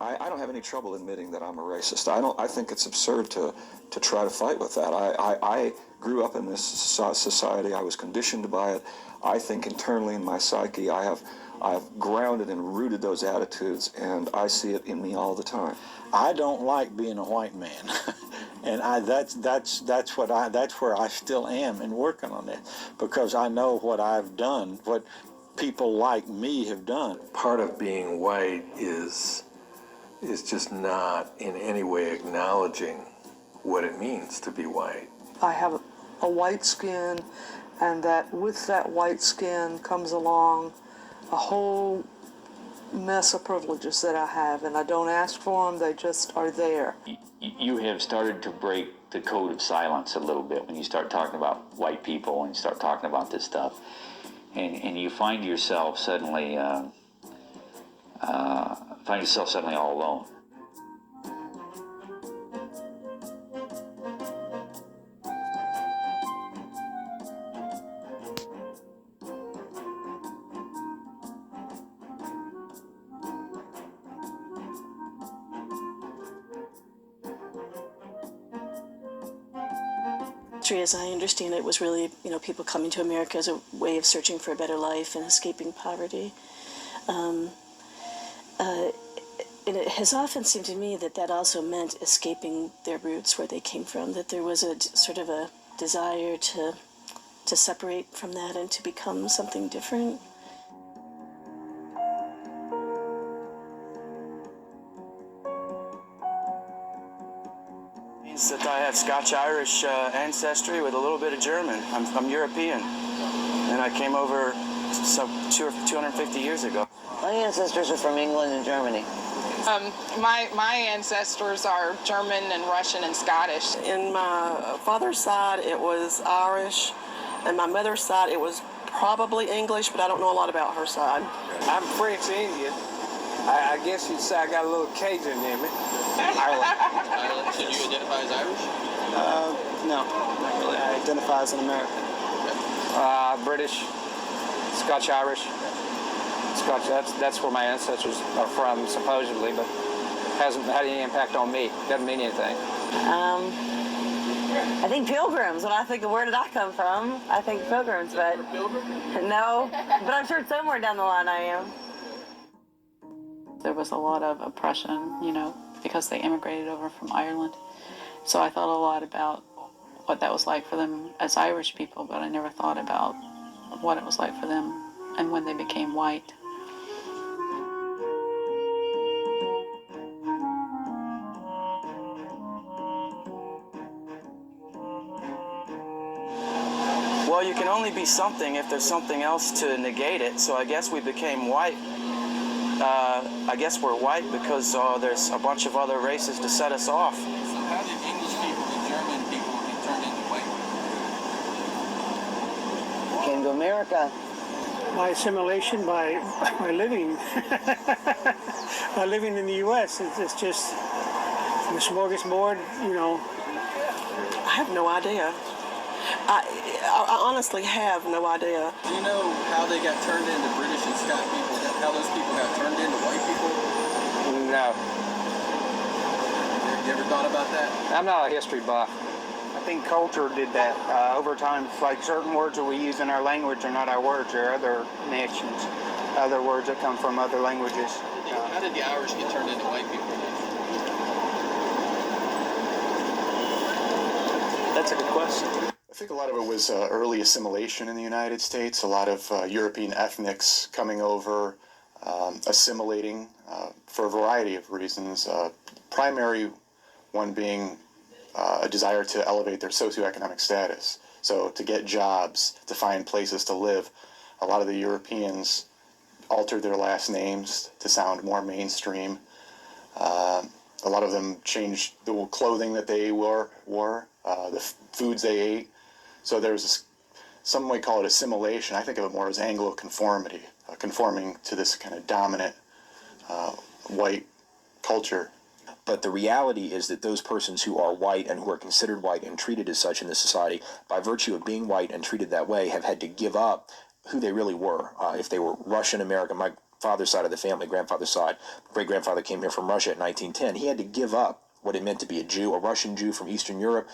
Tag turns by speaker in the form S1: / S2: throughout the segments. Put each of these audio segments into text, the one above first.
S1: I don't have any trouble admitting that I'm a racist. I think it's absurd to try to fight with that. I grew up in this society. I was conditioned by it. I think internally in my psyche, I have grounded and rooted those attitudes, and I see it in me all the time.
S2: I don't like being a white man, and that's where I still am and working on it, because I know what I've done, what people like me have done.
S3: Part of being white is just not in any way acknowledging what it means to be white.
S4: I have a white skin, and that with that white skin comes along a whole mess of privileges that I have, and I don't ask for them, they just are there.
S5: You have started to break the code of silence a little bit when you start talking about white people and you start talking about this stuff, and you find yourself suddenly all alone.
S6: As I understand it, was really, people coming to America as a way of searching for a better life and escaping poverty. And it has often seemed to me that also meant escaping their roots, where they came from, that there was a sort of a desire to separate from that and to become something different.
S7: That I have Scotch-Irish ancestry with a little bit of German. I'm European, and I came over 250 years ago.
S8: My ancestors are from England and Germany.
S9: My ancestors are German and Russian and Scottish.
S10: In my father's side, it was Irish, and my mother's side, it was probably English, but I don't know a lot about her side.
S11: I'm French Indian. I guess you'd say I got a little Cajun in me.
S12: Ireland. So do you identify as Irish?
S7: No, not really. I identify as an American.
S11: British, Scotch-Irish. Scotch, that's where my ancestors are from, supposedly, but hasn't had any impact on me. Doesn't mean anything.
S8: I think Pilgrims. When I think of where did I come from, I think Pilgrims, but no. But I'm sure somewhere down the line I am.
S13: There was a lot of oppression, because they immigrated over from Ireland. So I thought a lot about what that was like for them as Irish people, but I never thought about what it was like for them and when they became white.
S7: Well, you can only be something if there's something else to negate it, so I guess we became white. I guess we're white because there's a bunch of other races to set us off.
S12: So how did English people and German people get turned into white?
S8: Came to America.
S14: By assimilation, by living. By living in the U.S. It's just the smorgasbord,
S10: I have no idea. I honestly have no idea.
S12: Do you know how they got turned into British and Scotch people? How those people got turned into white people?
S11: No.
S12: You ever thought about that?
S11: I'm not a history buff. I think culture did that over time. It's like certain words that we use in our language are not our words. They're other nations, other words that come from other languages.
S12: How did the Irish get turned into white people?
S7: That's a good question.
S15: I think a lot of it was early assimilation in the United States, a lot of European ethnics coming over, assimilating for a variety of reasons. Primary one being a desire to elevate their socioeconomic status. So to get jobs, to find places to live, a lot of the Europeans altered their last names to sound more mainstream. A lot of them changed the clothing that they wore, the foods they ate. So there's this, some might call it assimilation. I think of it more as Anglo-conformity, conforming to this kind of dominant white culture.
S16: But the reality is that those persons who are white and who are considered white and treated as such in this society, by virtue of being white and treated that way, have had to give up who they really were. If they were Russian American, father's side of the family, grandfather's side, great-grandfather came here from Russia in 1910. He had to give up what it meant to be a Jew, a Russian Jew from Eastern Europe,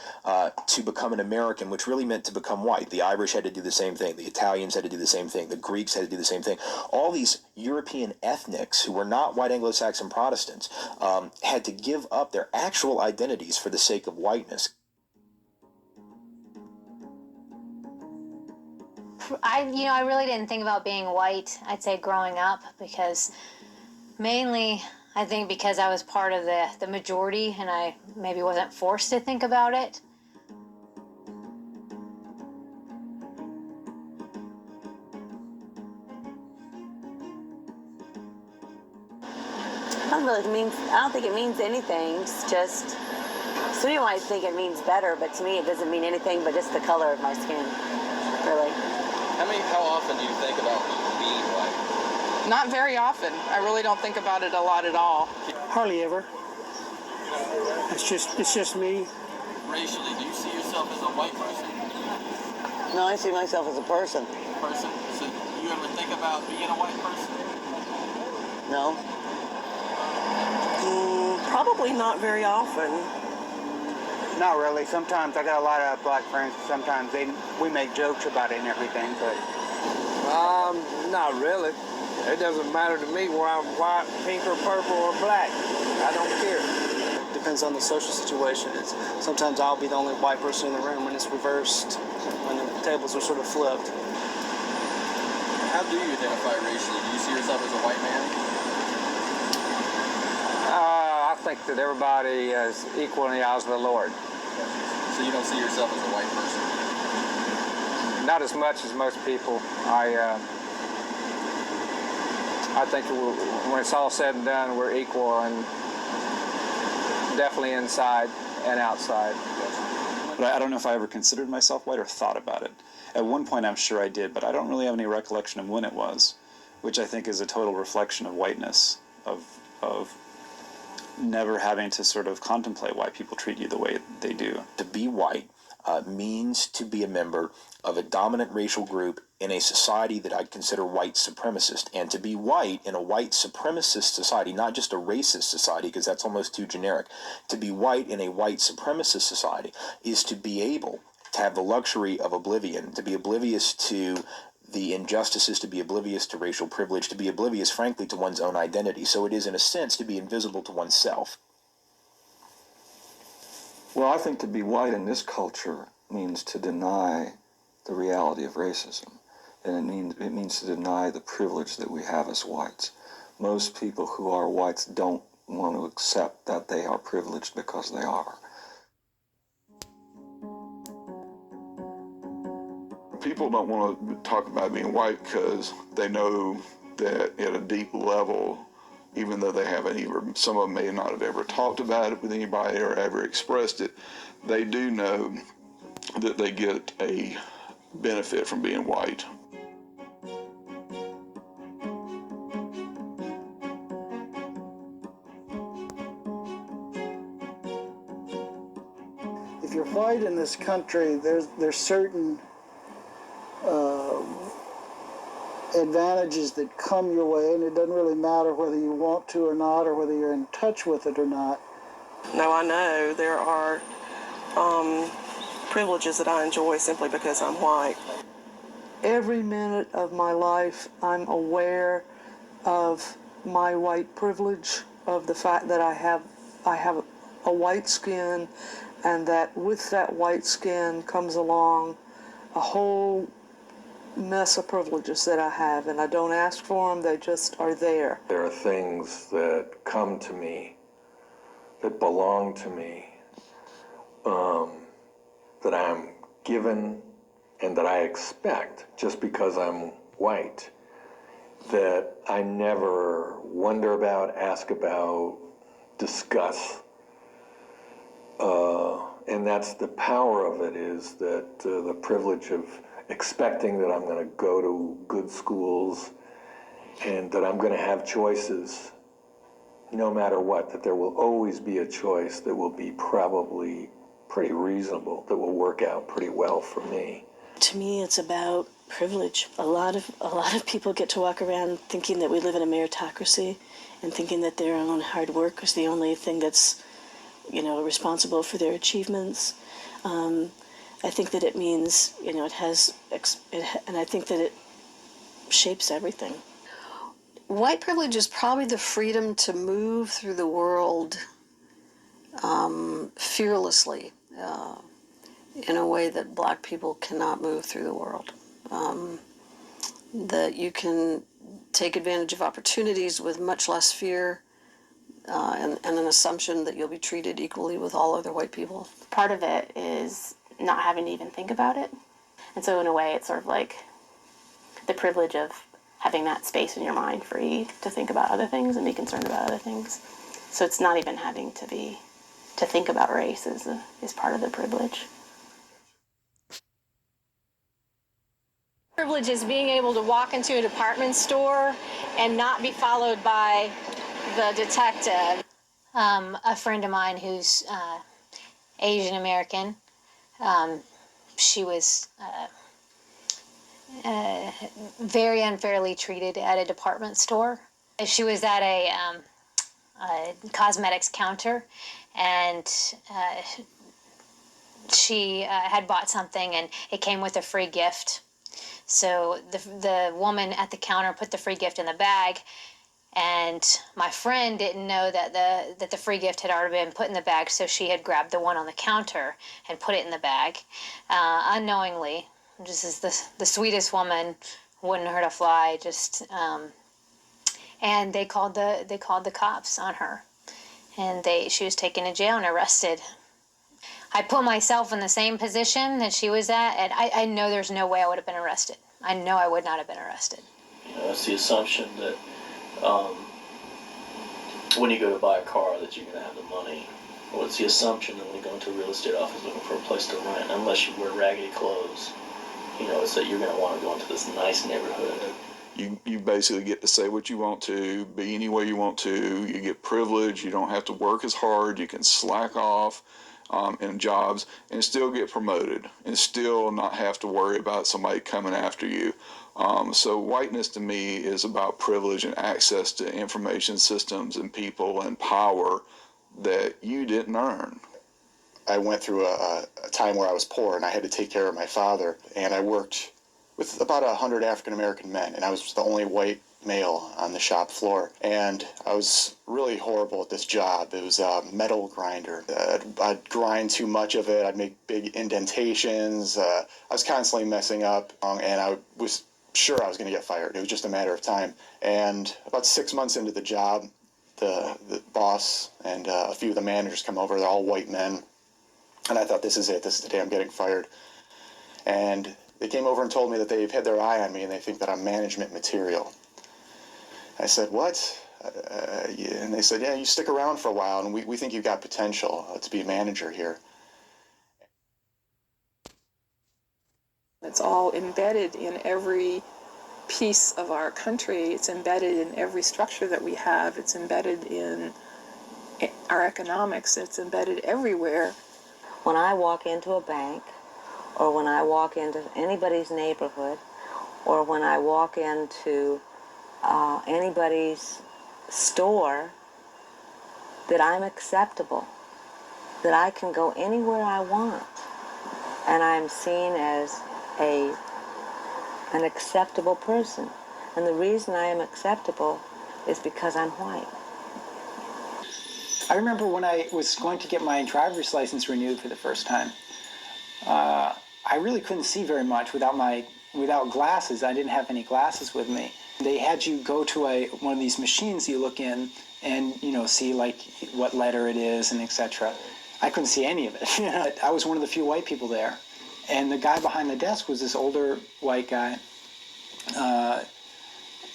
S16: to become an American, which really meant to become white. The Irish had to do the same thing. The Italians had to do the same thing. The Greeks had to do the same thing. All these European ethnics who were not white Anglo-Saxon Protestants had to give up their actual identities for the sake of whiteness.
S17: I really didn't think about being white, I'd say, growing up, because mainly, I think because I was part of the majority and I maybe wasn't forced to think about it.
S8: I don't think it means anything. It's just, some people might think it means better, but to me it doesn't mean anything but just the color of my skin, really.
S12: How often do you think about being white?
S9: Not very often. I really don't think about it a lot at all.
S14: Hardly ever. It's just me.
S12: Racially, do you see yourself as a white person?
S8: No, I see myself as a person.
S12: So do you ever think about being a white person?
S8: No.
S10: Probably not very often.
S18: Not really. Sometimes I got a lot of black friends. Sometimes we make jokes about it and everything, but
S19: not really. It doesn't matter to me whether I'm white, pink, or purple, or black. I don't care.
S20: Depends on the social situation. Sometimes I'll be the only white person in the room when it's reversed, when the tables are sort of flipped.
S12: How do you identify racially? Do you see yourself as a white man?
S11: I think that everybody is equal in the eyes of the Lord.
S12: So you don't see yourself as a white person?
S11: Not as much as most people. I think when it's all said and done, we're equal, and definitely inside and outside.
S21: But I don't know if I ever considered myself white or thought about it. At one point I'm sure I did, but I don't really have any recollection of when it was, which I think is a total reflection of whiteness, of never having to sort of contemplate why people treat you the way they do.
S16: To be white means to be a member of a dominant racial group in a society that I'd consider white supremacist. And to be white in a white supremacist society, not just a racist society, because that's almost too generic, to be white in a white supremacist society is to be able to have the luxury of oblivion, to be oblivious to the injustices, to be oblivious to racial privilege, to be oblivious, frankly, to one's own identity. So it is, in a sense, to be invisible to oneself.
S1: Well, I think to be white in this culture means to deny the reality of racism. And it means to deny the privilege that we have as whites. Most people who are whites don't want to accept that they are privileged because they are.
S22: People don't want to talk about being white because they know that at a deep level, even though they haven't some of them may not have ever talked about it with anybody or ever expressed it, they do know that they get a benefit from being white.
S23: If you're white in this country, there's certain advantages that come your way, and it doesn't really matter whether you want to or not, or whether you're in touch with it or not.
S10: No, I know there are privileges that I enjoy simply because I'm white.
S4: Every minute of my life, I'm aware of my white privilege, of the fact that I have a white skin, and that with that white skin comes along a whole mess of privileges that I have, and I don't ask for them, they just are there.
S3: There are things that come to me, that belong to me, that I'm given and that I expect just because I'm white, that I never wonder about, ask about, discuss. And that's the power of it, is that the privilege of expecting that I'm going to go to good schools and that I'm going to have choices no matter what, that there will always be a choice that will be probably pretty reasonable, that will work out pretty well for me.
S6: To me, it's about privilege. A lot of people get to walk around thinking that we live in a meritocracy and thinking that their own hard work is the only thing that's, responsible for their achievements. I think that it means, and I think that it shapes everything.
S2: White privilege is probably the freedom to move through the world fearlessly in a way that black people cannot move through the world. That you can take advantage of opportunities with much less fear and an assumption that you'll be treated equally with all other white people.
S5: Part of it is not having to even think about it. And so in a way, it's sort of like the privilege of having that space in your mind free to think about other things and be concerned about other things. So it's not even having to think about race is part of the privilege.
S17: Privilege is being able to walk into a department store and not be followed by the detective. A friend of mine who's Asian American, she was very unfairly treated at a department store. She was at a cosmetics counter, and she had bought something, and it came with a free gift. So the woman at the counter put the free gift in the bag, and my friend didn't know that the free gift had already been put in the bag, so she had grabbed the one on the counter and put it in the bag unknowingly. Just as the sweetest woman, wouldn't hurt a fly. And they called the cops on her, and she was taken to jail and arrested. I put myself in the same position that she was at, and I know there's no way I would have been arrested. I know I would not have been arrested.
S13: It's the assumption that when you go to buy a car that you're going to have the money. Or it's the assumption that when you go into a real estate office looking for a place to rent, unless you wear raggedy clothes, it's that you're going to want to go into this nice neighborhood.
S22: You basically get to say what you want to, be any way you want to. You get privilege. You don't have to work as hard. You can slack off in jobs and still get promoted and still not have to worry about somebody coming after you. So whiteness to me is about privilege and access to information systems and people and power that you didn't earn.
S15: I went through a time where I was poor and I had to take care of my father, and I worked with about 100 African American men, and I was the only white male on the shop floor, and I was really horrible at this job. It was a metal grinder. I'd grind too much of it. I'd make big indentations. I was constantly messing up, and I was sure I was going to get fired. It was just a matter of time. And about 6 months into the job, the boss and a few of the managers come over. They're all white men. And I thought, this is it. This is the day I'm getting fired. And they came over and told me that they've had their eye on me and they think that I'm management material. I said, what? Yeah. And they said, yeah, you stick around for a while and we think you've got potential to be a manager here.
S24: It's all embedded in every piece of our country. It's embedded in every structure that we have. It's embedded in our economics. It's embedded everywhere.
S25: When I walk into a bank, or when I walk into anybody's neighborhood, or when I walk into anybody's store, that I'm acceptable, that I can go anywhere I want, and I'm seen as an acceptable person. And the reason I am acceptable is because I'm white.
S26: I remember when I was going to get my driver's license renewed for the first time, I really couldn't see very much without glasses. I didn't have any glasses with me. They had you go to one of these machines you look in and see like what letter it is and etc. I couldn't see any of it. I was one of the few white people there, and the guy behind the desk was this older white guy,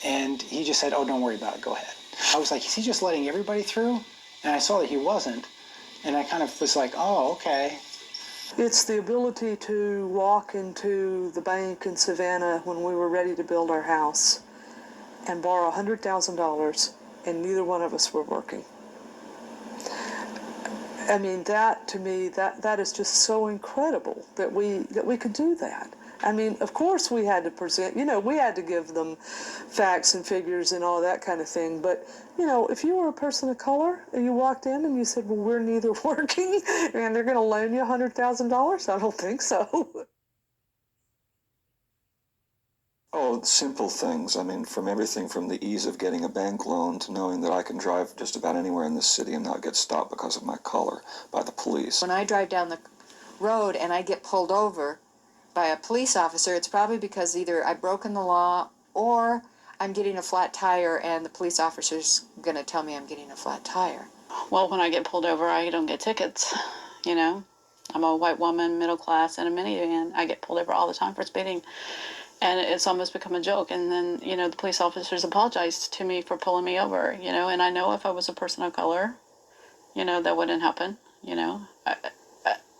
S26: and he just said, "Oh, don't worry about it. Go ahead." I was like, "Is he just letting everybody through?" And I saw that he wasn't, and I kind of was like, "Oh, okay."
S4: It's the ability to walk into the bank in Savannah when we were ready to build our house and borrow $100,000, and neither one of us were working. I mean, that to me, that is just so incredible that we could do that. I mean, of course we had to present, we had to give them facts and figures and all that kind of thing. But, if you were a person of color and you walked in and you said, well, we're neither working and they're going to loan you $100,000, I don't think so.
S1: Oh, simple things. I mean, from everything from the ease of getting a bank loan to knowing that I can drive just about anywhere in this city and not get stopped because of my color by the police.
S7: When I drive down the road and I get pulled over by a police officer, it's probably because either I've broken the law or I'm getting a flat tire and the police officer's going to tell me I'm getting a flat tire.
S8: Well, when I get pulled over, I don't get tickets, I'm a white woman, middle class, in a minivan. I get pulled over all the time for speeding. And it's almost become a joke. And then, the police officers apologized to me for pulling me over, and I know if I was a person of color, that wouldn't happen,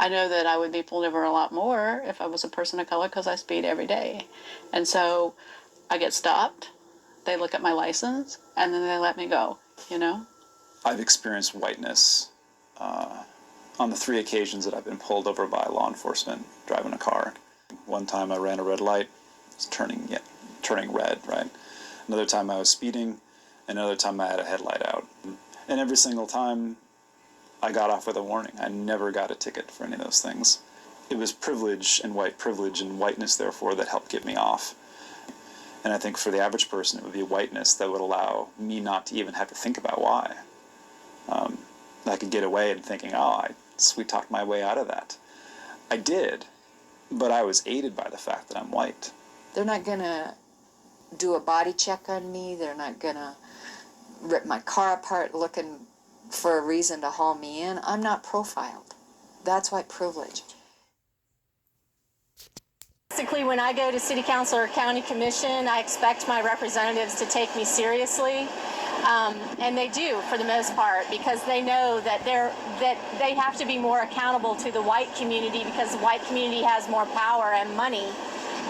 S8: I know that I would be pulled over a lot more if I was a person of color because I speed every day. And so I get stopped, they look at my license, and then they let me go,
S21: I've experienced whiteness on the 3 occasions that I've been pulled over by law enforcement driving a car. One time I ran a red light, it's turning red, right? Another time I was speeding, another time I had a headlight out. And every single time I got off with a warning. I never got a ticket for any of those things. It was privilege and whiteness, therefore, that helped get me off. And I think for the average person, it would be whiteness that would allow me not to even have to think about why. I could get away and thinking, I sweet-talked my way out of that. I did, but I was aided by the fact that I'm white.
S7: They're not going to do a body check on me. They're not going to rip my car apart looking for a reason to haul me in. I'm not profiled. That's white privilege.
S5: Basically, when I go to city council or county commission, I expect my representatives to take me seriously. And they do, for the most part, because they know that they have to be more accountable to the white community because the white community has more power and money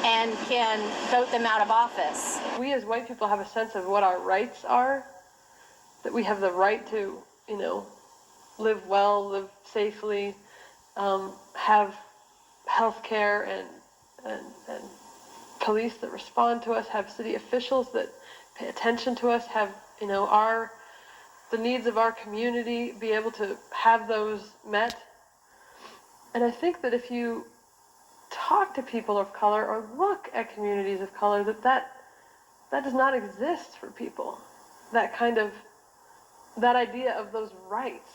S5: and can vote them out of office.
S9: We as white people have a sense of what our rights are, that we have the right to, live well, live safely, have health care and police that respond to us, have city officials that pay attention to us, have, the needs of our community, be able to have those met. And I think that if you talk to people of color or look at communities of color, that does not exist for people. That idea of those rights.